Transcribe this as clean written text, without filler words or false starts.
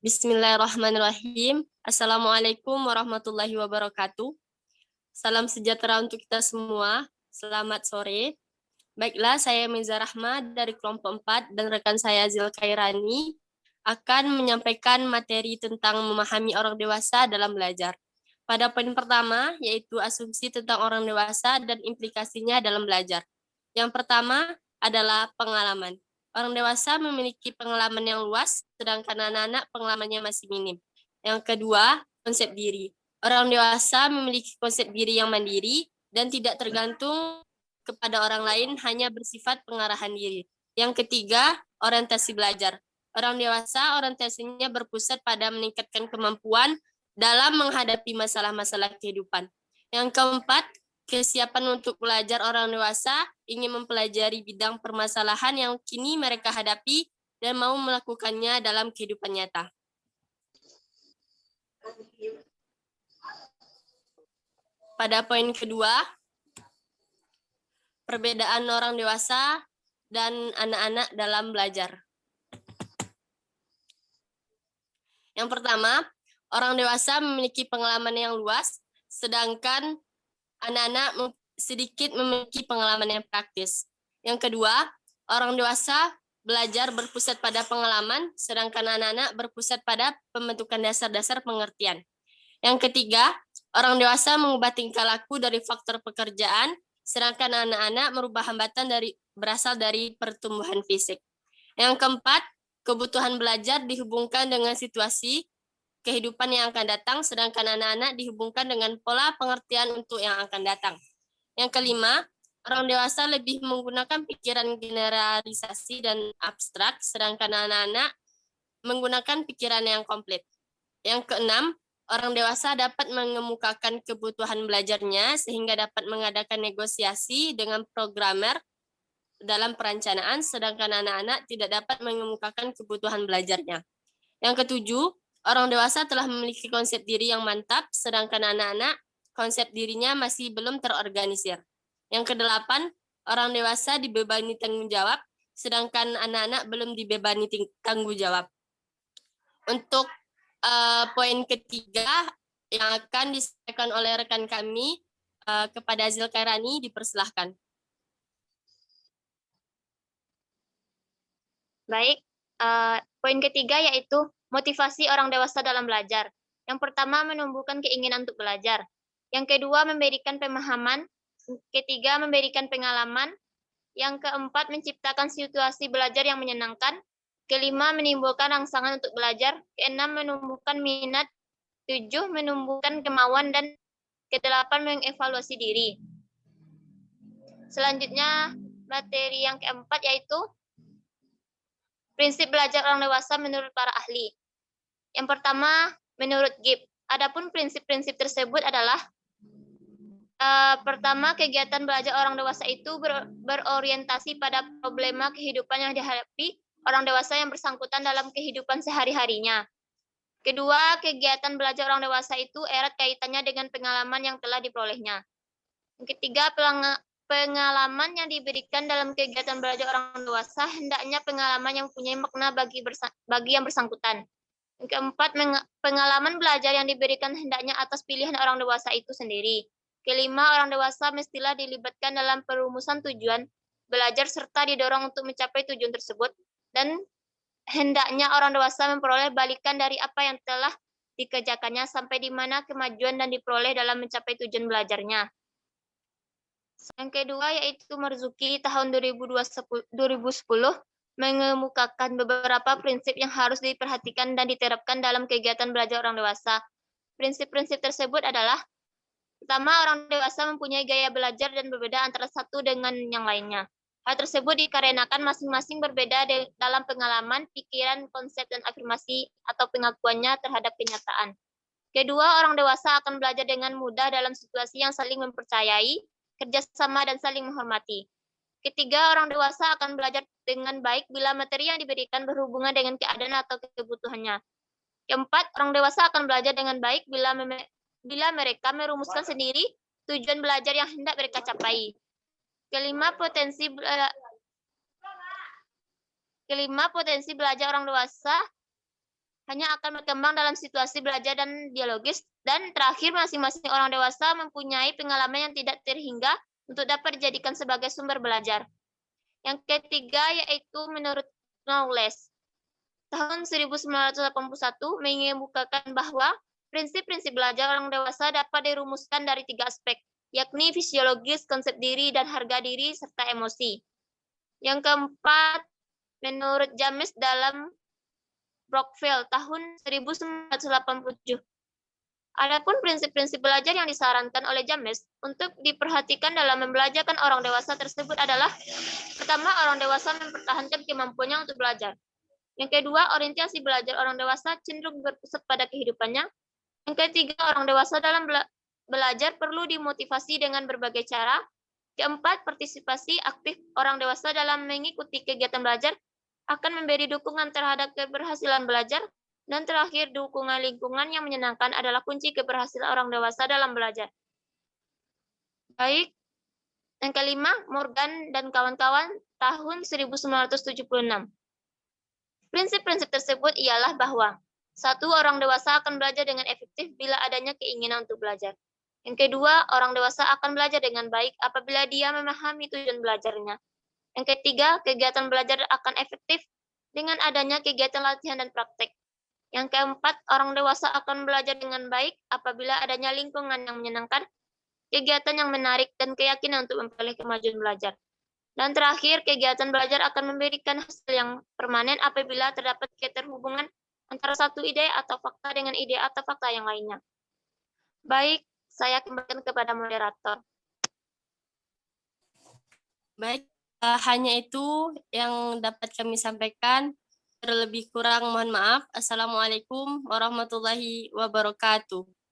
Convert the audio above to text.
Bismillahirrahmanirrahim. Assalamualaikum warahmatullahi wabarakatuh. Salam sejahtera untuk kita semua. Selamat sore. Baiklah, saya Meza Rahma dari kelompok 4 dan rekan saya Zil Khairani akan menyampaikan materi tentang memahami orang dewasa dalam belajar. Pada poin pertama, yaitu asumsi tentang orang dewasa dan implikasinya dalam belajar. Yang pertama adalah pengalaman. Orang dewasa memiliki pengalaman yang luas, sedangkan anak-anak pengalamannya masih minim. Yang kedua, konsep diri. Orang dewasa memiliki konsep diri yang mandiri dan tidak tergantung kepada orang lain, hanya bersifat pengarahan diri. Yang ketiga, orientasi belajar. Orang dewasa orientasinya berpusat pada meningkatkan kemampuan dalam menghadapi masalah-masalah kehidupan. Yang keempat, kesiapan untuk belajar. Orang dewasa ingin mempelajari bidang permasalahan yang kini mereka hadapi dan mau melakukannya dalam kehidupan nyata. Pada poin kedua, perbedaan orang dewasa dan anak-anak dalam belajar. Yang pertama, orang dewasa memiliki pengalaman yang luas, sedangkan anak-anak sedikit memiliki pengalaman yang praktis. Yang kedua, orang dewasa belajar berpusat pada pengalaman, sedangkan anak-anak berpusat pada pembentukan dasar-dasar pengertian. Yang ketiga, orang dewasa mengubah tingkah laku dari faktor pekerjaan, sedangkan anak-anak merubah hambatan berasal dari pertumbuhan fisik. Yang keempat, kebutuhan belajar dihubungkan dengan situasi kehidupan yang akan datang, sedangkan anak-anak dihubungkan dengan pola pengertian untuk yang akan datang. Yang kelima, orang dewasa lebih menggunakan pikiran generalisasi dan abstrak, sedangkan anak-anak menggunakan pikiran yang komplit. Yang keenam, orang dewasa dapat mengemukakan kebutuhan belajarnya sehingga dapat mengadakan negosiasi dengan programmer dalam perencanaan, sedangkan anak-anak tidak dapat mengemukakan kebutuhan belajarnya. Yang ketujuh, orang dewasa telah memiliki konsep diri yang mantap, sedangkan anak-anak konsep dirinya masih belum terorganisir. Yang kedelapan, orang dewasa dibebani tanggung jawab, sedangkan anak-anak belum dibebani tanggung jawab. Untuk poin ketiga yang akan disampaikan oleh rekan kami kepada Zil Khairani, dipersilahkan. Baik, poin ketiga yaitu motivasi orang dewasa dalam belajar. Yang pertama, menumbuhkan keinginan untuk belajar. Yang kedua, memberikan pemahaman. Ketiga, memberikan pengalaman. Yang keempat, menciptakan situasi belajar yang menyenangkan. Kelima, menimbulkan rangsangan untuk belajar. Keenam, menumbuhkan minat. Tujuh, menumbuhkan kemauan. Dan kedelapan, mengevaluasi diri. Selanjutnya, materi yang keempat yaitu prinsip belajar orang dewasa menurut para ahli. Yang pertama, menurut Gibb. Adapun prinsip-prinsip tersebut adalah pertama, kegiatan belajar orang dewasa itu berorientasi pada problema kehidupan yang dihadapi orang dewasa yang bersangkutan dalam kehidupan sehari-harinya. Kedua, kegiatan belajar orang dewasa itu erat kaitannya dengan pengalaman yang telah diperolehnya. Yang ketiga, pengalaman yang diberikan dalam kegiatan belajar orang dewasa hendaknya pengalaman yang punya makna bagi yang bersangkutan. Yang keempat, pengalaman belajar yang diberikan hendaknya atas pilihan orang dewasa itu sendiri. Kelima, orang dewasa mestilah dilibatkan dalam perumusan tujuan belajar serta didorong untuk mencapai tujuan tersebut, dan hendaknya orang dewasa memperoleh balikan dari apa yang telah dikerjakannya sampai di mana kemajuan dan diperoleh dalam mencapai tujuan belajarnya. Yang kedua yaitu Marzuki tahun 2010 mengemukakan beberapa prinsip yang harus diperhatikan dan diterapkan dalam kegiatan belajar orang dewasa. Prinsip-prinsip tersebut adalah: pertama, orang dewasa mempunyai gaya belajar dan berbeda antara satu dengan yang lainnya. Hal tersebut dikarenakan masing-masing berbeda dalam pengalaman, pikiran, konsep, dan afirmasi atau pengakuannya terhadap kenyataan. Kedua, orang dewasa akan belajar dengan mudah dalam situasi yang saling mempercayai, kerjasama, dan saling menghormati. Ketiga, orang dewasa akan belajar dengan baik bila materi yang diberikan berhubungan dengan keadaan atau kebutuhannya. Keempat, orang dewasa akan belajar dengan baik bila mereka merumuskan sendiri tujuan belajar yang hendak mereka capai. Kelima, potensi belajar orang dewasa hanya akan berkembang dalam situasi belajar dan dialogis. Dan terakhir, masing-masing orang dewasa mempunyai pengalaman yang tidak terhingga untuk dapat dijadikan sebagai sumber belajar. Yang ketiga yaitu menurut Knowles. Tahun 1981 mengemukakan bahwa prinsip-prinsip belajar orang dewasa dapat dirumuskan dari 3 aspek, yakni fisiologis, konsep diri, dan harga diri, serta emosi. Yang keempat, menurut James dalam Brockville tahun 1987. Adapun prinsip-prinsip belajar yang disarankan oleh James untuk diperhatikan dalam membelajarkan orang dewasa tersebut adalah: pertama, orang dewasa mempertahankan kemampuannya untuk belajar. Yang kedua, orientasi belajar orang dewasa cenderung berpusat pada kehidupannya. Yang ketiga, orang dewasa dalam belajar perlu dimotivasi dengan berbagai cara. Keempat, partisipasi aktif orang dewasa dalam mengikuti kegiatan belajar akan memberi dukungan terhadap keberhasilan belajar. Dan terakhir, dukungan lingkungan yang menyenangkan adalah kunci keberhasilan orang dewasa dalam belajar. Baik, yang kelima, Morgan dan kawan-kawan tahun 1976. Prinsip-prinsip tersebut ialah bahwa satu, orang dewasa akan belajar dengan efektif bila adanya keinginan untuk belajar. Yang kedua, orang dewasa akan belajar dengan baik apabila dia memahami tujuan belajarnya. Yang ketiga, kegiatan belajar akan efektif dengan adanya kegiatan latihan dan praktek. Yang keempat, orang dewasa akan belajar dengan baik apabila adanya lingkungan yang menyenangkan, kegiatan yang menarik, dan keyakinan untuk memperoleh kemajuan belajar. Dan terakhir, kegiatan belajar akan memberikan hasil yang permanen apabila terdapat keterhubungan antara satu ide atau fakta dengan ide atau fakta yang lainnya. Baik, saya kembalikan kepada moderator. Baik, hanya itu yang dapat kami sampaikan. Terlebih kurang mohon maaf. Assalamualaikum warahmatullahi wabarakatuh.